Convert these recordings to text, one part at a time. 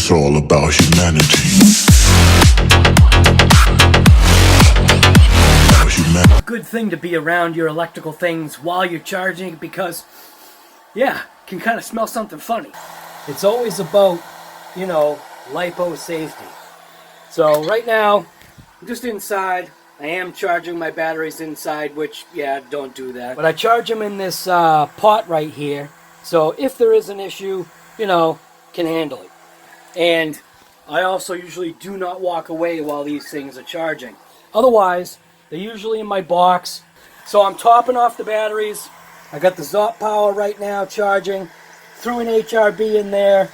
It's all about humanity. A good thing to be around your electrical things while you're charging because, yeah, can kind of smell something funny. It's always about, you know, LIPO safety. So right now, I'm just inside. I am charging my batteries inside, which, yeah, don't do that. But I charge them in this pot right here. So if there is an issue, you know, can handle it. And I also usually do not walk away while these things are charging. Otherwise, they're usually in my box. So I'm topping off the batteries. I got the ZOP power right now charging. Threw an HRB in there.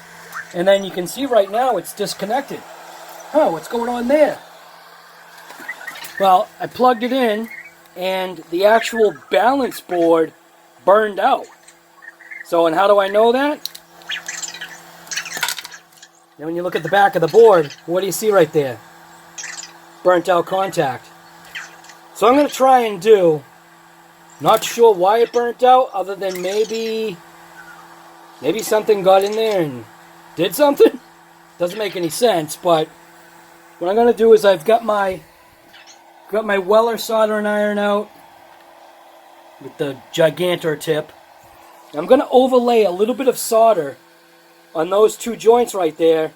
And then you can see right now it's disconnected. Huh, what's going on there? Well, I plugged it in and the actual balance board burned out. So, and how do I know that? And when you look at the back of the board, what do you see right there? Burnt out contact. So I'm going to try and do, not sure why it burnt out, other than maybe something got in there and did something. Doesn't make any sense, but what I'm going to do is I've got my Weller soldering iron out with the Gigantor tip. I'm going to overlay a little bit of solder on those two joints right there,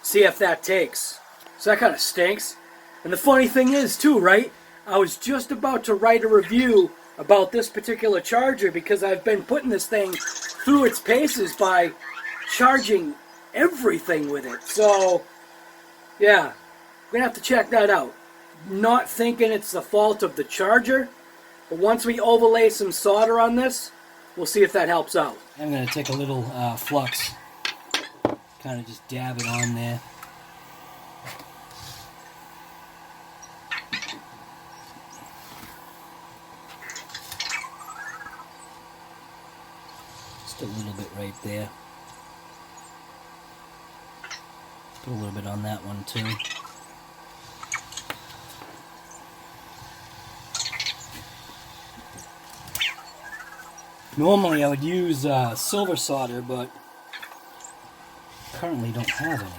see if that takes. So that kind of stinks. And the funny thing is too, right? I was just about to write a review about this particular charger because I've been putting this thing through its paces by charging everything with it. So, yeah, I'm going to have to check that out. Not thinking it's the fault of the charger, but once we overlay some solder on this, we'll see if that helps out. I'm going to take a little flux, kind of just dab it on there. Just a little bit right there. Put a little bit on that one too. Normally I would use silver solder, but currently don't have any.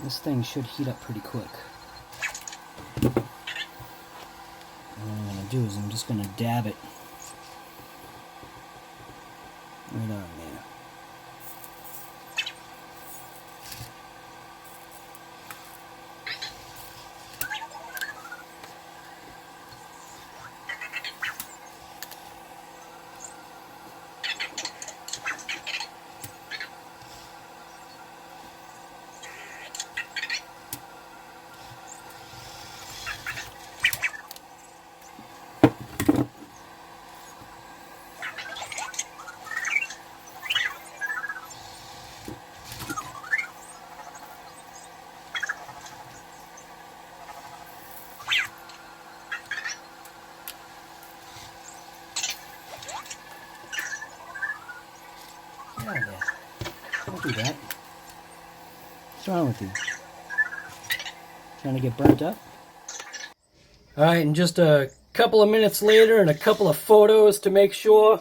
This thing should heat up pretty quick. And what I'm going to do is I'm just going to dab it right on there. Don't do that. What's wrong with you? Trying to get burnt up? Alright, and just a couple of minutes later and a couple of photos to make sure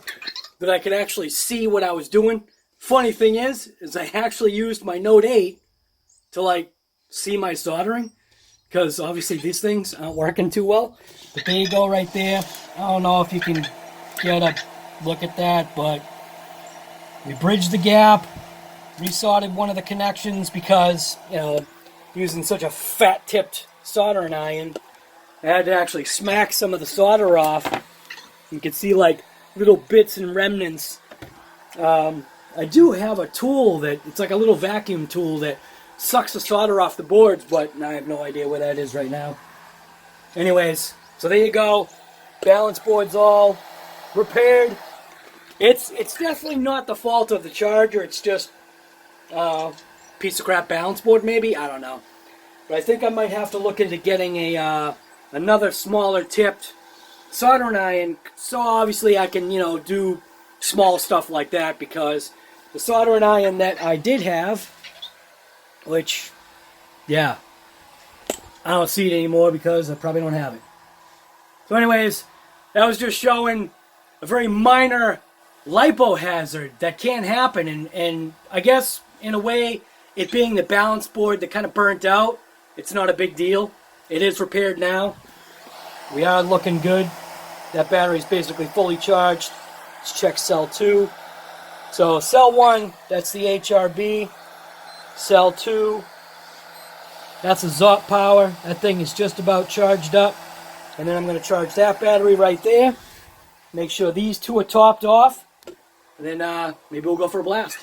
that I could actually see what I was doing. Funny thing is I actually used my Note 8 to like see my soldering, because obviously these things aren't working too well. But there you go right there. I don't know if you can get a look at that, but we bridged the gap, resoldered one of the connections because, you know, using such a fat-tipped soldering iron, I had to actually smack some of the solder off. You can see like little bits and remnants. I do have a tool that, it's like a little vacuum tool that sucks the solder off the boards, but I have no idea where that is right now. Anyways, so there you go. Balance board's all repaired. It's definitely not the fault of the charger. It's just piece of crap balance board, maybe. I don't know. But I think I might have to look into getting a another smaller tipped soldering iron, so obviously I can, you know, do small stuff like that, because the soldering iron that I did have, which, yeah, I don't see it anymore because I probably don't have it. So anyways, that was just showing a very minor LIPO hazard that can happen, and I guess in a way, it being the balance board that kind of burnt out, it's not a big deal. It is repaired now. We are looking good. That battery is basically fully charged. Let's check cell 2. So cell 1, that's the HRB. Cell 2, that's a ZOP power. That thing is just about charged up. And then I'm going to charge that battery right there. Make sure these two are topped off. And then maybe we'll go for a blast.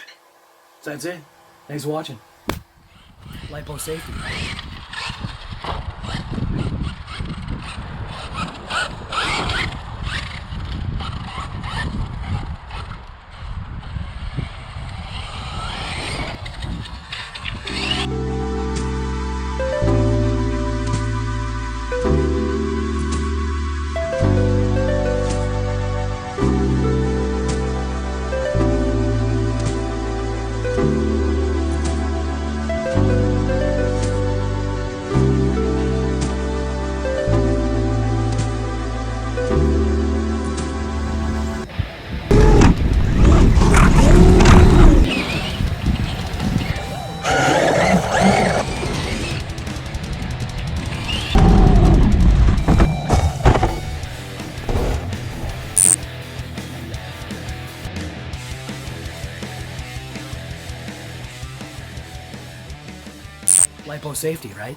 So that's it. Thanks for watching. LIPO Safety. LIPO Safety, right?